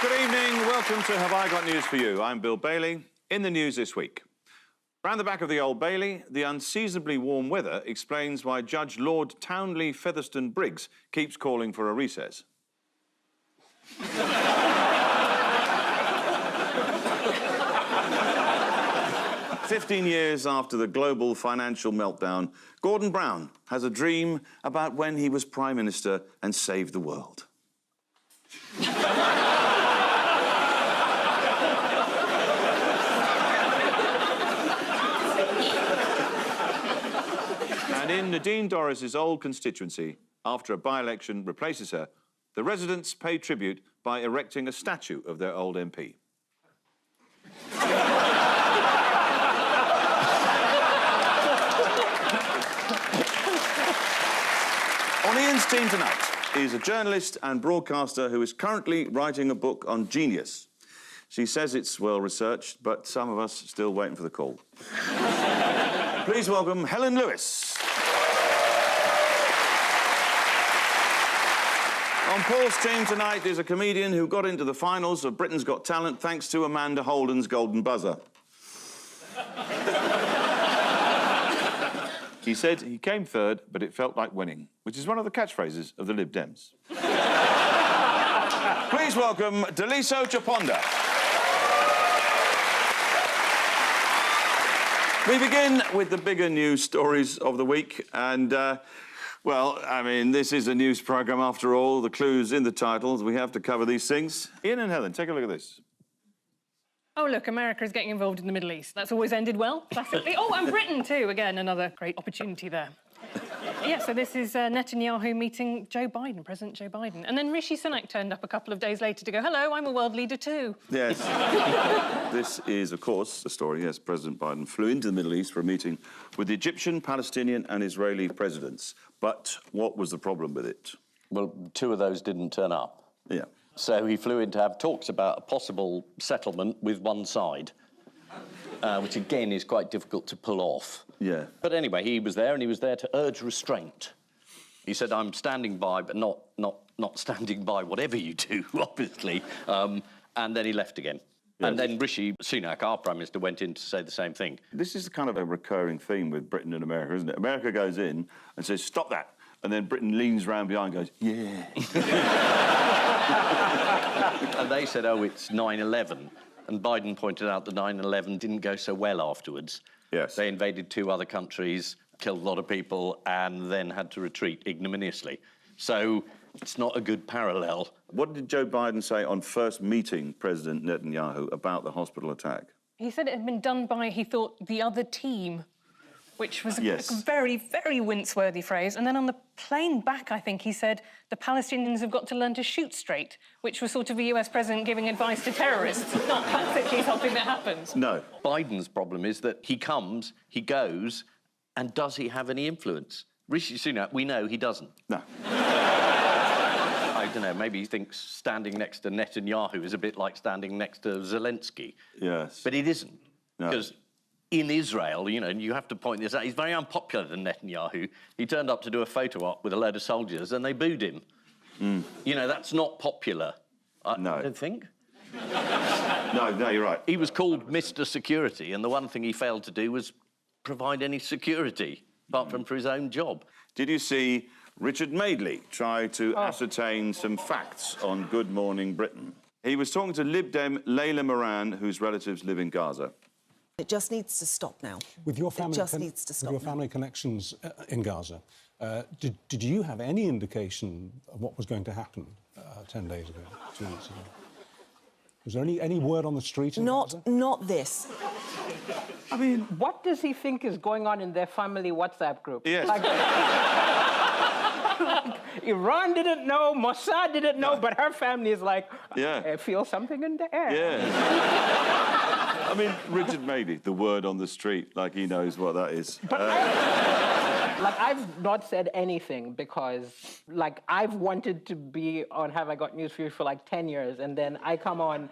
Good evening, welcome to Have I Got News For You? I'm Bill Bailey. In the news this week. Round the back of the Old Bailey, the unseasonably warm weather explains why Judge Lord Townley Featherstone Briggs keeps calling for a recess. 15 years after the global financial meltdown, Gordon Brown has a dream about when he was Prime Minister and saved the world. And in Nadine Dorris's old constituency, after a by-election replaces her, the residents pay tribute by erecting a statue of their old MP. On Ian's team tonight is a journalist and broadcaster who is currently writing a book on genius. She says it's well-researched, but some of us are still waiting for the call. Please welcome Helen Lewis. On Paul's team tonight is a comedian who got into the finals of Britain's Got Talent thanks to Amanda Holden's golden buzzer. He said he came third, but it felt like winning, which is one of the catchphrases of the Lib Dems. Please welcome Daliso Chaponda. We begin with the bigger news stories of the week, and, well, I mean, this is a news programme after all. The clue's in the title. We have to cover these things. Ian and Helen, take a look at this. Oh, look, America is getting involved in the Middle East. That's always ended well, classically. Oh, and Britain, too. Again, another great opportunity there. Yeah, so this is Netanyahu meeting Joe Biden, President Joe Biden. And then Rishi Sunak turned up a couple of days later to go, hello, I'm a world leader too. Yes. This is, of course, the story. Yes, President Biden flew into the Middle East for a meeting with the Egyptian, Palestinian and Israeli presidents. But what was the problem with it? Well, two of those didn't turn up. Yeah. So he flew in to have talks about a possible settlement with one side, which, again, is quite difficult to pull off. Yeah. But anyway, he was there, and he was there to urge restraint. He said, I'm standing by, but not standing by whatever you do, obviously. And then he left again. Yes. And then Rishi Sunak, our Prime Minister, went in to say the same thing. This is kind of a recurring theme with Britain and America, isn't it? America goes in and says, stop that. And then Britain leans round behind and goes, yeah. And they said, oh, it's 9/11. And Biden pointed out that 9/11 didn't go so well afterwards. Yes. They invaded two other countries, killed a lot of people, and then had to retreat ignominiously. So it's not a good parallel. What did Joe Biden say on first meeting President Netanyahu about the hospital attack? He said it had been done by, he thought, the other team, which was yes. a very, very wince-worthy phrase. And then on the plane back, I think, he said, the Palestinians have got to learn to shoot straight, which was sort of a US president giving advice to terrorists, not classically something that happens. No. Biden's problem is that he comes, he goes, and does he have any influence? Rishi Sunak, we know he doesn't. No. I don't know, maybe he thinks standing next to Netanyahu is a bit like standing next to Zelensky. Yes. But it isn't. No. Because in Israel, you know, and you have to point this out, he's very unpopular than Netanyahu. He turned up to do a photo op with a load of soldiers and they booed him. Mm. You know, that's not popular. No. I don't think. No, you're right. He was called Mr. Security, and the one thing he failed to do was provide any security, apart from for his own job. Did you see Richard Madeley try to ascertain some facts on Good Morning Britain? He was talking to Lib Dem Layla Moran, whose relatives live in Gaza. It just needs to stop now. With your family, it just needs to stop with your family connections in Gaza, did you have any indication of what was going to happen 10 days ago, 2 weeks ago? Was there any word on the street in Gaza? Not this. I mean, what does he think is going on in their family WhatsApp group? Yes. Like, Iran didn't know, Mossad didn't know, but her family is like, I feel something in the air. Yeah. I mean, Richard Madeley, the word on the street, like he knows what that is. But I've not said anything because, like, I've wanted to be on Have I Got News For You for like 10 years, and then I come on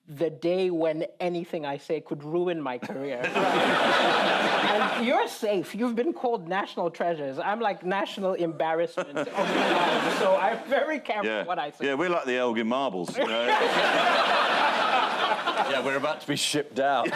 the day when anything I say could ruin my career. And you're safe. You've been called national treasures. I'm like national embarrassment of your life. So I'm very careful what I say. Yeah, we're like the Elgin Marbles. You know? Yeah, we're about to be shipped out.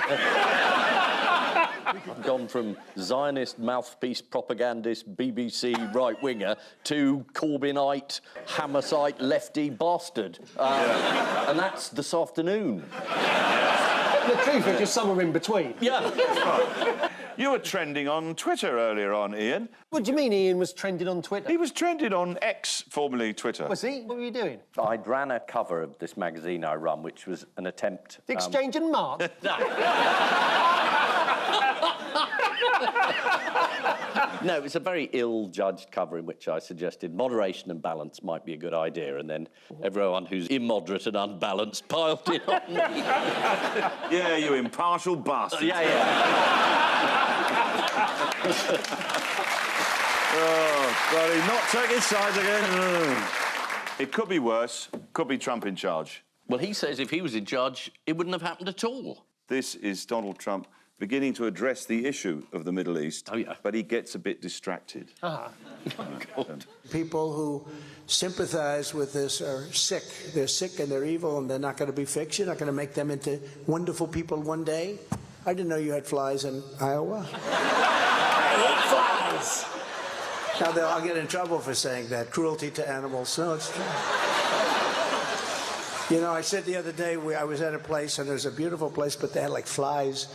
I've gone from Zionist mouthpiece propagandist BBC right-winger to Corbynite, Hamasite, lefty bastard. And that's this afternoon. The truth is just somewhere in between. Yeah. You were trending on Twitter earlier on, Ian. What do you mean Ian was trending on Twitter? He was trending on X, formerly Twitter. Was he? What were you doing? I ran a cover of this magazine I run, which was an attempt... The Exchange and Mark? No, it was a very ill-judged cover in which I suggested moderation and balance might be a good idea, and then everyone who's immoderate and unbalanced piled in on me. Yeah, you impartial bastard. Oh, bloody not taking sides again. It could be worse. Could be Trump in charge. Well, he says if he was in charge, it wouldn't have happened at all. This is Donald Trump beginning to address the issue of the Middle East, but he gets a bit distracted. People who sympathize with this are sick. They're sick and they're evil, and they're not going to be fixed. You're not going to make them into wonderful people one day. I didn't know you had flies in Iowa. I hate flies. Now, I'll get in trouble for saying that. Cruelty to animals. No, it's true. You know, I said the other day, I was at a place, and there's a beautiful place, but they had, like, flies.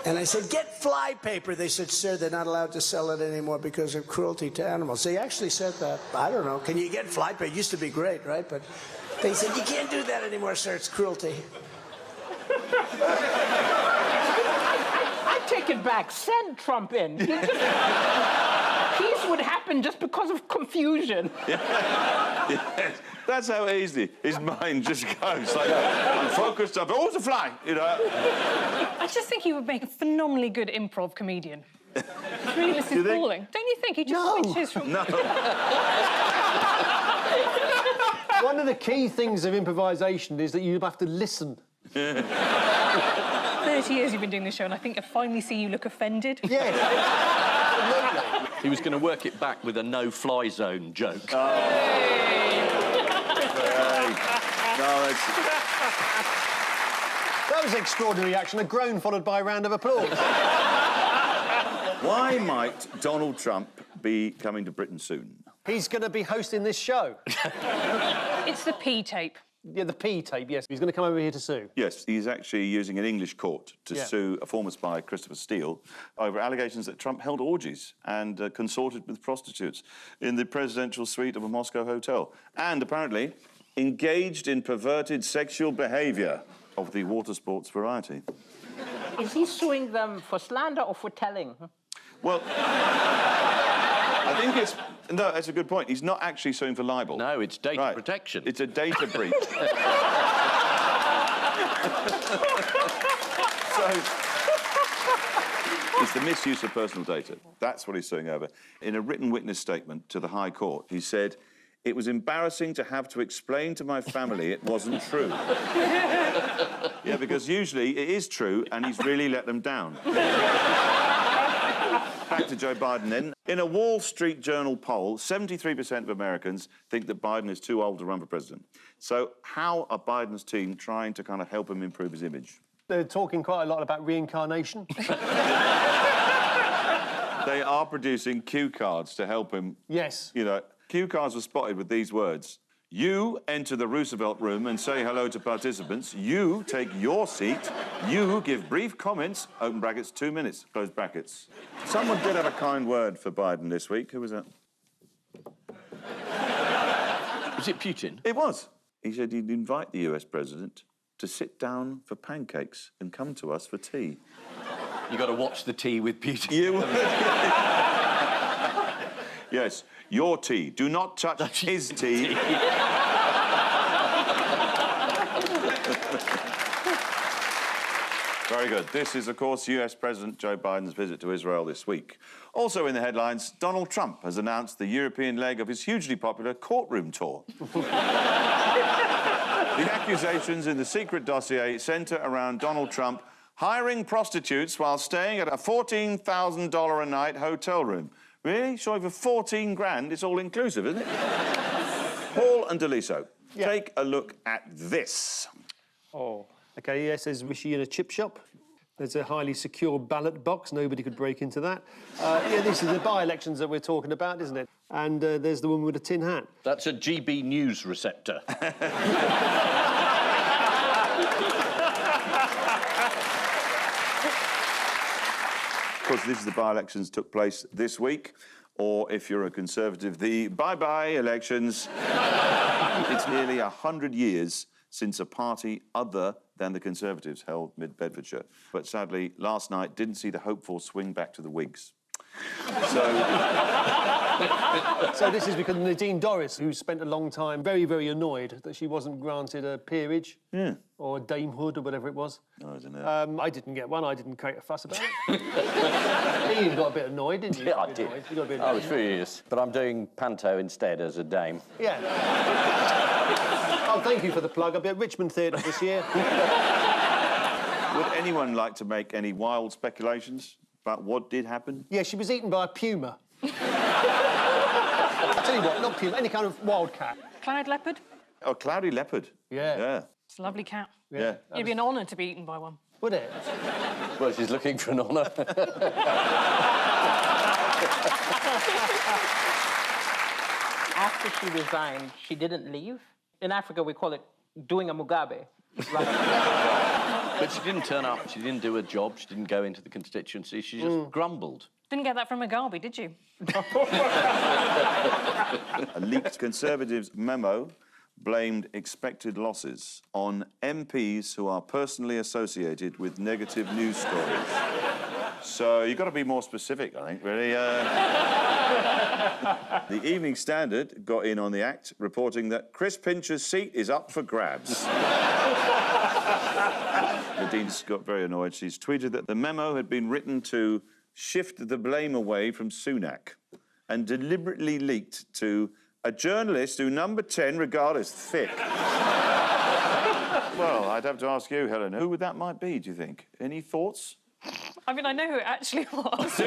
And I said, get fly paper. They said, sir, they're not allowed to sell it anymore because of cruelty to animals. They actually said that. I don't know. Can you get fly paper? It used to be great, right? But they said, you can't do that anymore, sir. It's cruelty. I take it back. Send Trump in. Peace would happen just because of confusion. Yes. That's how easy his mind just goes. Like, I'm focused up. Oh, it's a fly, you know. I just think he would make a phenomenally good improv comedian. He's really listening to falling. Don't you think? He just switches from... No. One of the key things of improvisation is that you have to listen. 30 years you've been doing this show, and I think I finally see you look offended. Yes. He was going to work it back with a no-fly zone joke. That was an extraordinary action. A groan followed by a round of applause. Why might Donald Trump be coming to Britain soon? He's going to be hosting this show. It's the P tape. Yeah, the P tape, yes. He's going to come over here to sue. Yes, he's actually using an English court to sue a former spy, Christopher Steele, over allegations that Trump held orgies and consorted with prostitutes in the presidential suite of a Moscow hotel, and apparently engaged in perverted sexual behaviour of the water sports variety. Is he suing them for slander or for telling? Well, I think it's... No, that's a good point. He's not actually suing for libel. No, it's data protection. It's a data breach. So... It's the misuse of personal data. That's what he's suing over. In a written witness statement to the High Court, he said, "It was embarrassing to have to explain to my family it wasn't true." Yeah, because usually it is true, and he's really let them down. Back to Joe Biden, then. In a Wall Street Journal poll, 73% of Americans think that Biden is too old to run for president. So how are Biden's team trying to kind of help him improve his image? They're talking quite a lot about reincarnation. They are producing cue cards to help him. Yes. You know, cue cards were spotted with these words. You enter the Roosevelt room and say hello to participants. You take your seat. You give brief comments, open brackets, 2 minutes, close brackets. Someone did have a kind word for Biden this week. Who was that? Was it Putin? It was. He said he'd invite the US president to sit down for pancakes and come to us for tea. You got to watch the tea with Putin. You... Yes, your tea. Do not touch his tea. Very good. This is, of course, US President Joe Biden's visit to Israel this week. Also in the headlines, Donald Trump has announced the European leg of his hugely popular courtroom tour. The accusations in the secret dossier centre around Donald Trump hiring prostitutes while staying at a $14,000 a night hotel room. Really? So over 14 grand, it's all inclusive, isn't it? Paul and Daliso, take a look at this. Oh. OK, yes, there's Rishi in a chip shop. There's a highly secure ballot box. Nobody could break into that. Yeah, this is the by-elections that we're talking about, isn't it? And there's the woman with a tin hat. That's a GB News receptor. Of course, this is the by-elections took place this week, or if you're a Conservative, the bye-bye elections. It's nearly 100 years since a party other than the Conservatives held mid-Bedfordshire. But sadly, last night didn't see the hopeful swing back to the Whigs. So this is because Nadine Dorries, who spent a long time very, very annoyed that she wasn't granted a peerage or a damehood or whatever it was. Oh, I don't know. I didn't get one. I didn't create a fuss about it. You got a bit annoyed, didn't you? Yeah, I did. You got a bit I annoyed. was furious. But I'm doing panto instead as a dame. Yeah. Oh, thank you for the plug. I'll be at Richmond Theatre this year. Would anyone like to make any wild speculations about what did happen? Yeah, she was eaten by a puma. I tell you what, not puma, any kind of wildcat. Cloud leopard? Oh, cloudy leopard. Yeah. Yeah. It's a lovely cat. Yeah. It'd be an honour to be eaten by one. Would it? Well, she's looking for an honour. After she resigned, she didn't leave. In Africa, we call it doing a Mugabe. But she didn't turn up, she didn't do her job, she didn't go into the constituency, she just grumbled. Didn't get that from Mugabe, did you? A leaked Conservatives memo blamed expected losses on MPs who are personally associated with negative news stories. So you've got to be more specific, I think, really. The Evening Standard got in on the act, reporting that Chris Pincher's seat is up for grabs. Nadine's got very annoyed. She's tweeted that the memo had been written to shift the blame away from Sunak and deliberately leaked to a journalist who Number 10 regard as thick. Well, I'd have to ask you, Helen, who that might be, do you think? Any thoughts? I mean, I know who it actually was.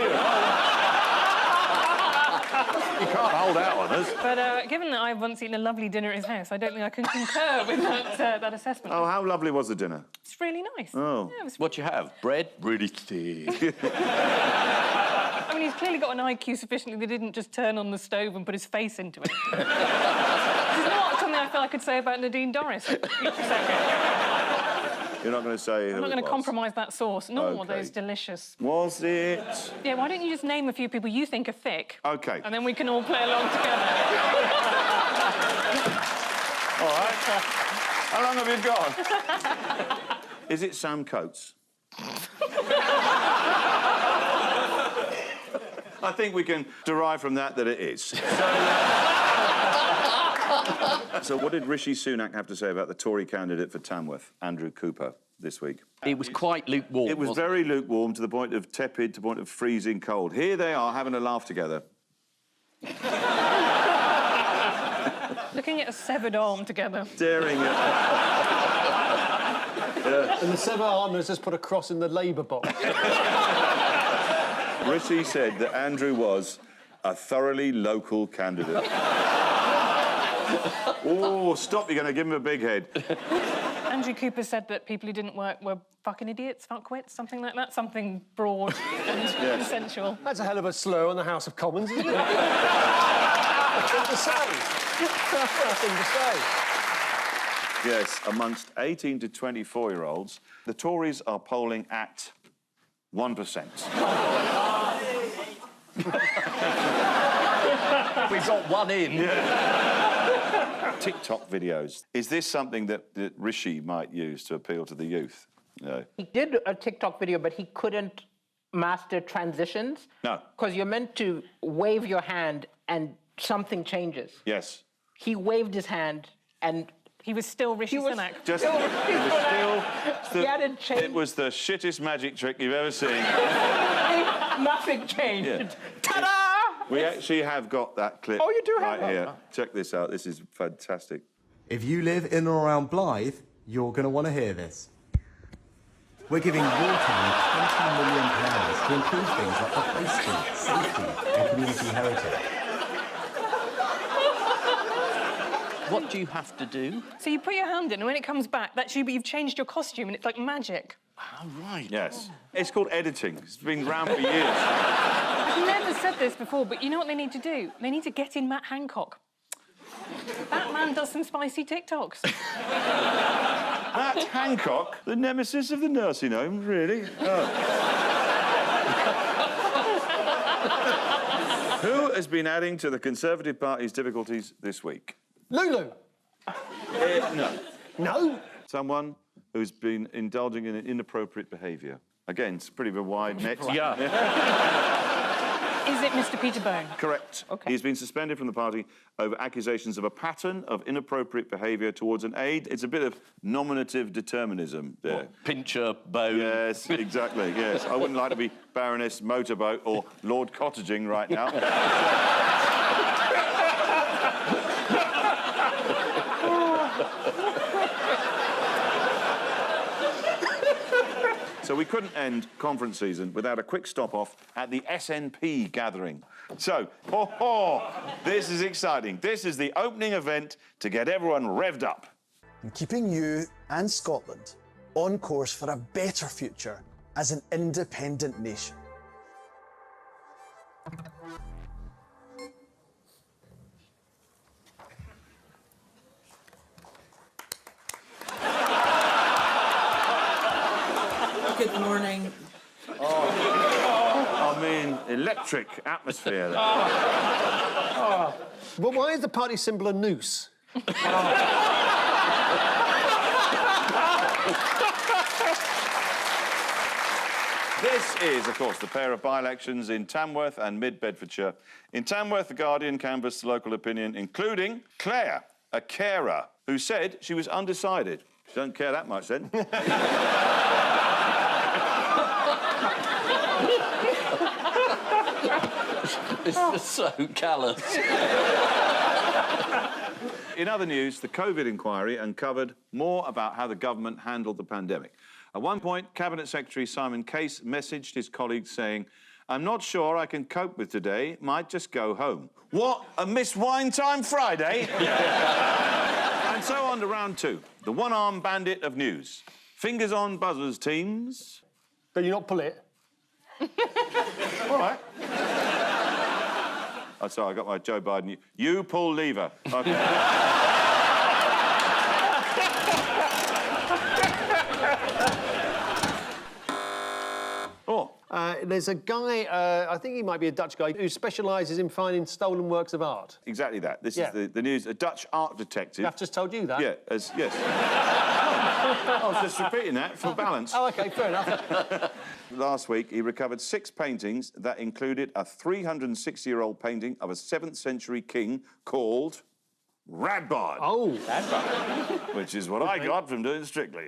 You can't hold out on us. But given that I've once eaten a lovely dinner at his house, I don't think I can concur with that assessment. Oh, how lovely was the dinner? It's really nice. Oh. Yeah, it was... What you have? Bread? Really thick. I mean, he's clearly got an IQ sufficiently that he didn't just turn on the stove and put his face into it. This is not something I feel I could say about Nadine Dorries. You're not going to say who I'm not it going to was? compromise that sauce. No, Okay. those delicious. Was it? Yeah, why don't you just name a few people you think are thick? OK. And then we can all play along together. All right. How long have you got? Is it Sam Coates? I think we can derive from that it is. So what did Rishi Sunak have to say about the Tory candidate for Tamworth, Andrew Cooper, this week? It was quite lukewarm. It was wasn't very lukewarm, to the point of tepid, to the point of freezing cold. Here they are having a laugh together. Looking at a severed arm together. Staring at... And the severed arm has just put a cross in the Labour box. Rishi said that Andrew was a thoroughly local candidate. Oh, stop, you're going to give him a big head. Andrew Cooper said that people who didn't work were fucking idiots, fuckwits, something like that. Something broad and consensual. That's a hell of a slur on the House of Commons, isn't it? Nothing to say. Nothing to say. Yes, amongst 18 to 24-year-olds, the Tories are polling at 1%. We've got one in. TikTok videos. Is this something that Rishi might use to appeal to the youth? No. He did a TikTok video, but he couldn't master transitions. No. Because you're meant to wave your hand and something changes. Yes. He waved his hand and... He was still Rishi Sunak. Just, Still it Rishi was Sunak. still... He hadn't changed. It was the shittest magic trick you've ever seen. Nothing changed. Yeah. Ta-da! We actually have got that clip Oh, you do have right that? here. Check this out. This is fantastic. If you live in or around Blythe, you're going to want to hear this. We're giving your town £20 million to improve things like the high street, safety and community heritage. What do you have to do? So you put your hand in, and when it comes back, you've changed your costume, and it's like magic. Oh, right. Yes. It's called editing. It's been around for years. I've never said this before, but you know what they need to do? They need to get in Matt Hancock. That man does some spicy TikToks. Matt Hancock, the nemesis of the nursing home, really? Oh. Who has been adding to the Conservative Party's difficulties this week? Lulu. No. No? Someone who's been indulging in inappropriate behaviour. Again, it's pretty of a wide net. Yeah. Is it Mr. Peterbone? Correct. OK. He's been suspended from the party over accusations of a pattern of inappropriate behaviour towards an aide. It's a bit of nominative determinism there. What, pincher, bone? Yes, exactly, yes. I wouldn't like to be Baroness Motorboat or Lord Cottaging right now. So we couldn't end conference season without a quick stop-off at the SNP gathering. So, this is exciting. This is the opening event to get everyone revved up. And keeping you and Scotland on course for a better future as an independent nation. Good morning. I mean, electric atmosphere there. Well, why is the party symbol a noose? This is, of course, the pair of by-elections in Tamworth and Mid-Bedfordshire. In Tamworth, The Guardian canvassed local opinion, including Claire, a carer, who said she was undecided. She doesn't care that much, then. It's just so callous. In other news, the COVID inquiry uncovered more about how the government handled the pandemic. At one point, Cabinet Secretary Simon Case messaged his colleagues saying, "I'm not sure I can cope with today, might just go home." What, a Miss Wine Time Friday? And so on to round two, the one-armed bandit of news. Fingers on buzzers, teams. But you not pull it? All right. Oh, sorry, I got my Joe Biden. You pull lever. Okay. Oh. There's a guy, I think he might be a Dutch guy, who specialises in finding stolen works of art. Exactly that. This is the news. A Dutch art detective. I've just told you that. Yeah, yes. I was just repeating that for balance. Oh, OK, fair enough. Last week, he recovered 6 paintings that included a 360-year-old painting of a 7th century king called Radbard. Oh, Radbard. Which is what I got from doing Strictly.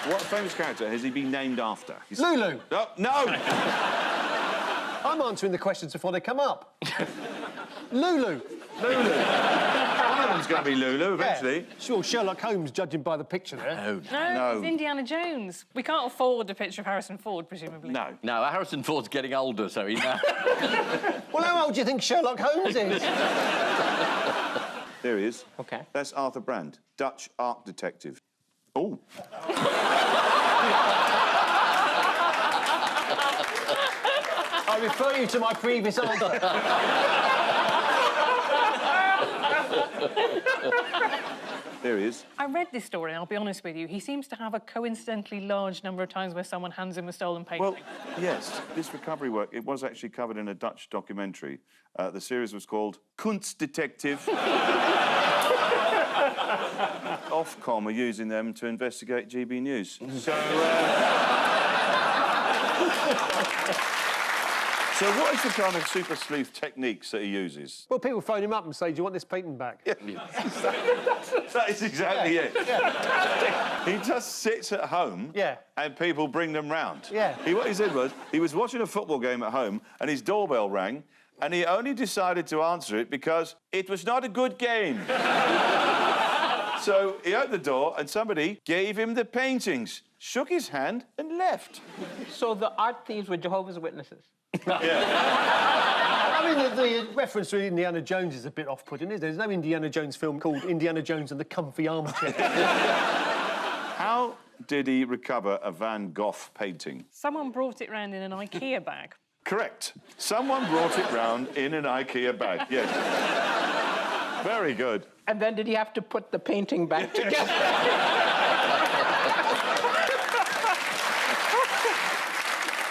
What famous character has he been named after? Lulu. Oh, no! I'm answering the questions before they come up. Lulu. One of them's going to be Lulu, eventually. Yeah. Sure, Sherlock Holmes, judging by the picture there. No, it's Indiana Jones. We can't afford a picture of Harrison Ford, presumably. No. No, Harrison Ford's getting older, so he's now... Well, how old do you think Sherlock Holmes is? There he is. OK. That's Arthur Brand, Dutch art detective. Oh. I refer you to my previous answer. There he is. I read this story, and I'll be honest with you, he seems to have a coincidentally large number of times where someone hands him a stolen painting. Well, yes, this recovery work, it was actually covered in a Dutch documentary. The series was called Kunstdetektiv. Ofcom are using them to investigate GB News. So, So what is the kind of super sleuth techniques that he uses? Well, people phone him up and say, "Do you want this painting back?" Yeah. That is exactly it. Yeah. He just sits at home and people bring them round. Yeah. What he said was, he was watching a football game at home and his doorbell rang and he only decided to answer it because it was not a good game. So he opened the door and somebody gave him the paintings, shook his hand and left. So the art thieves were Jehovah's Witnesses. I mean, the reference to Indiana Jones is a bit off-putting, isn't it? There's no Indiana Jones film called Indiana Jones and the Comfy Armchair. How did he recover a Van Gogh painting? Someone brought it round in an IKEA bag. Correct. Someone brought it round in an IKEA bag, yes. Very good. And then did he have to put the painting back together?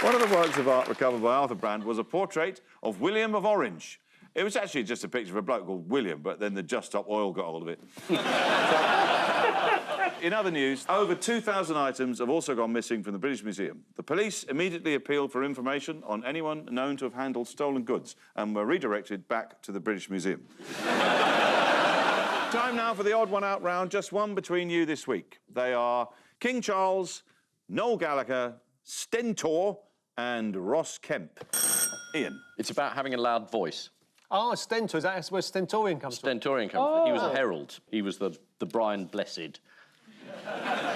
One of the works of art recovered by Arthur Brand was a portrait of William of Orange. It was actually just a picture of a bloke called William, but then the Just Stop Oil got hold of it. In other news, over 2,000 items have also gone missing from the British Museum. The police immediately appealed for information on anyone known to have handled stolen goods and were redirected back to the British Museum. Time now for the odd one out round, just one between you this week. They are King Charles, Noel Gallagher, Stentor and Ross Kemp. Ian. It's about having a loud voice. Ah, Stentor, is that where Stentorian comes from? Stentorian comes from. He was a herald. He was the Brian Blessed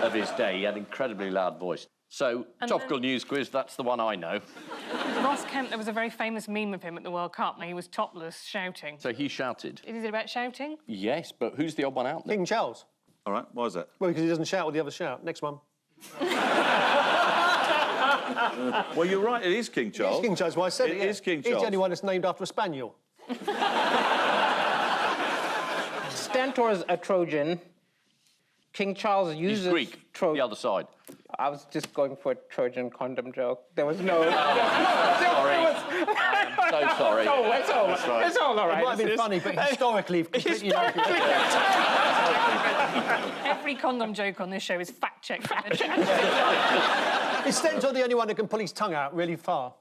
of his day. He had an incredibly loud voice. So, topical news quiz, that's the one I know. Ross Kemp, there was a very famous meme of him at the World Cup, and he was topless, shouting. So he shouted? Is it about shouting? Yes, but who's the odd one out then? King Charles. All right, why is that? Well, because he doesn't shout what the others shout. Next one. Well, you're right, it is King Charles. It is King Charles, well, I said it. It is King Charles. He's the only one that's named after a spaniel. Stentor's a Trojan. King Charles uses... He's Greek, the other side. I was just going for a Trojan condom joke. There was no... Sorry. I'm so sorry. It's all right. It's all right. It might have been funny, but historically... Every condom joke on this show is fact-checked. Is Stentor the only one that can pull his tongue out really far?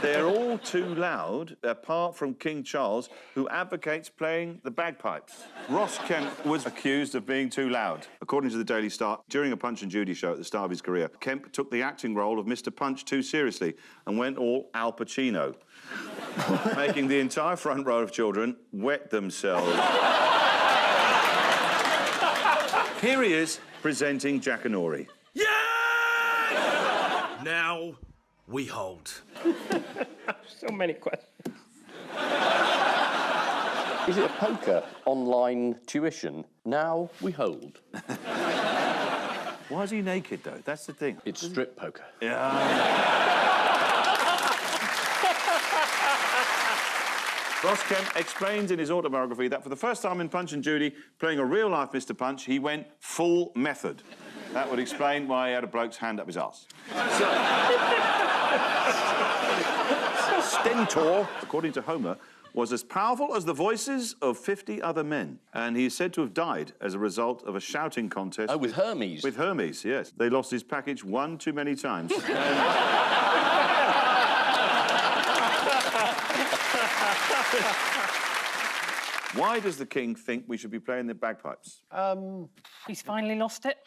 They're all too loud, apart from King Charles, who advocates playing the bagpipes. Ross Kemp was accused of being too loud. According to the Daily Star, during a Punch and Judy show at the start of his career, Kemp took the acting role of Mr. Punch too seriously and went all Al Pacino, making the entire front row of children wet themselves. Here he is, presenting Jackanory. Yeah! Now we hold. So many questions. Is it a poker online tuition? Now we hold. Why is he naked, though? That's the thing. It's strip poker. Yeah. Ross Kemp explains in his autobiography that for the first time in Punch and Judy, playing a real-life Mr. Punch, he went full method. That would explain why he had a bloke's hand up his arse. Stentor, according to Homer, was as powerful as the voices of 50 other men, and he is said to have died as a result of a shouting contest. Oh, with Hermes? With Hermes, yes. They lost his package one too many times. Why does the king think we should be playing the bagpipes? He's finally lost it.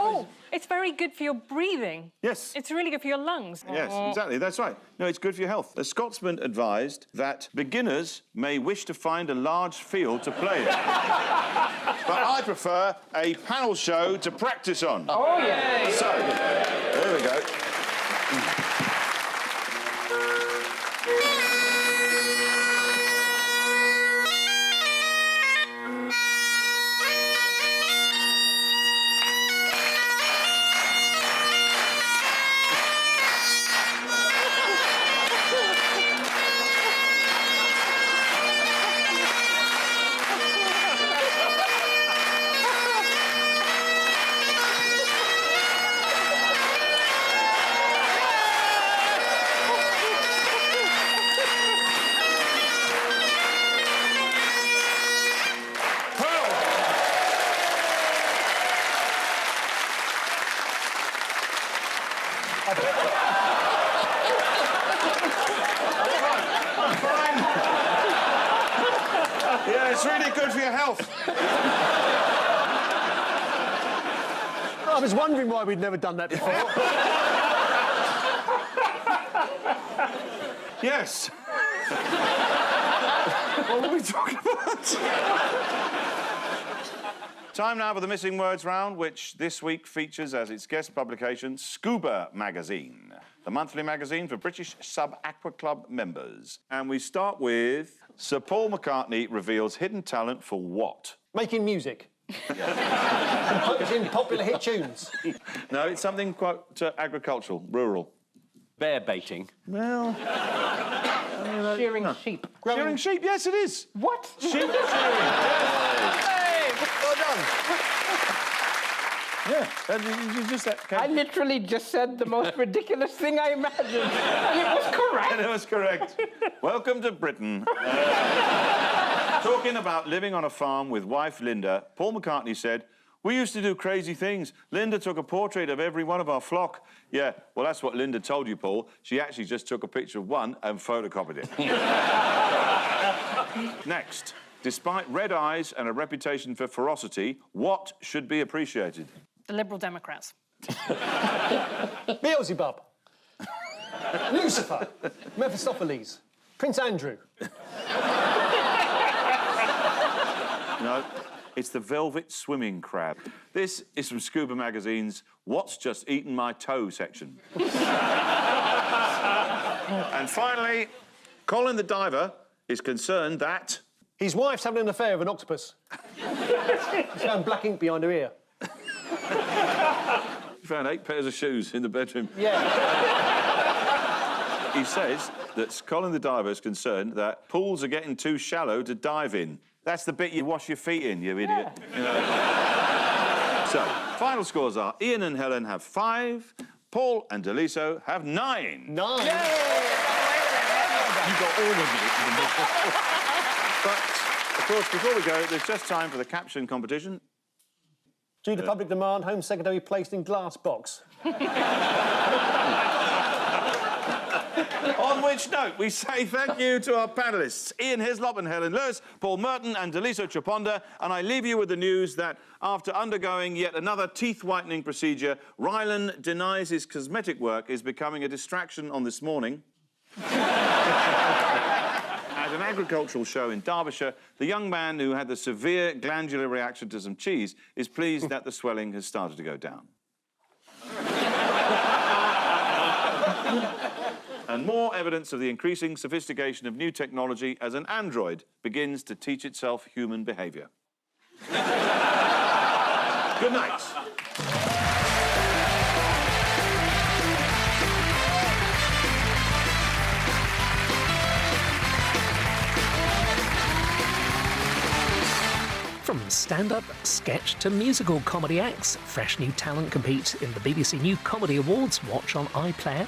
Oh, it's very good for your breathing. Yes. It's really good for your lungs. Yes, exactly, that's right. No, it's good for your health. A Scotsman advised that beginners may wish to find a large field to play in. But I prefer a panel show to practice on. Oh, yeah. So, there we go. Yeah, it's really good for your health. I was wondering why we'd never done that before. Yes. What were we talking about? Time now for the Missing Words round, which this week features as its guest publication Scuba Magazine, the monthly magazine for British Sub-Aqua Club members. And we start with Sir Paul McCartney reveals hidden talent for what? Making music. Composing popular hit tunes. No, it's something quite agricultural, rural. Bear baiting. Well... Shearing sheep. Shearing sheep, yes, it is. What? Sheep shearing. Hey, well done. Yeah, you just that. I literally just said the most ridiculous thing I imagined, and it was correct. And it was correct. Welcome to Britain. Talking about living on a farm with wife Linda, Paul McCartney said, "We used to do crazy things. Linda took a portrait of every one of our flock." Yeah, well, that's what Linda told you, Paul. She actually just took a picture of one and photocopied it. Next. Despite red eyes and a reputation for ferocity, what should be appreciated? The Liberal Democrats. Beelzebub. Lucifer. Mephistopheles. Prince Andrew. No, it's the velvet swimming crab. This is from Scuba Magazine's What's Just Eaten My Toe section. And finally, Colin the diver is concerned that... His wife's having an affair with an octopus. He's found black ink behind her ear. He found 8 pairs of shoes in the bedroom. Yeah. He says that Colin the diver is concerned that pools are getting too shallow to dive in. That's the bit you wash your feet in, you idiot. Yeah. You know? So, final scores are Ian and Helen have 5, Paul and Daliso have 9. 9. You got all of it. But, of course, before we go, there's just time for the caption competition. Due to public demand, Home Secretary placed in glass box. On which note, we say thank you to our panellists, Ian Hislop and Helen Lewis, Paul Merton and Daliso Chaponda, and I leave you with the news that after undergoing yet another teeth-whitening procedure, Rylan denies his cosmetic work is becoming a distraction on This Morning. At an agricultural show in Derbyshire, the young man who had the severe glandular reaction to some cheese is pleased that the swelling has started to go down. And more evidence of the increasing sophistication of new technology as an android begins to teach itself human behaviour. Good night. From stand-up, sketch to musical comedy acts, fresh new talent compete in the BBC New Comedy Awards. Watch on iPlayer.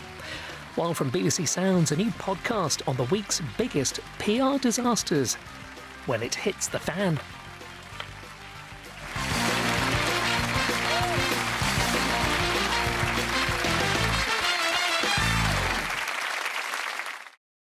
While from BBC Sounds, a new podcast on the week's biggest PR disasters when it hits the fan.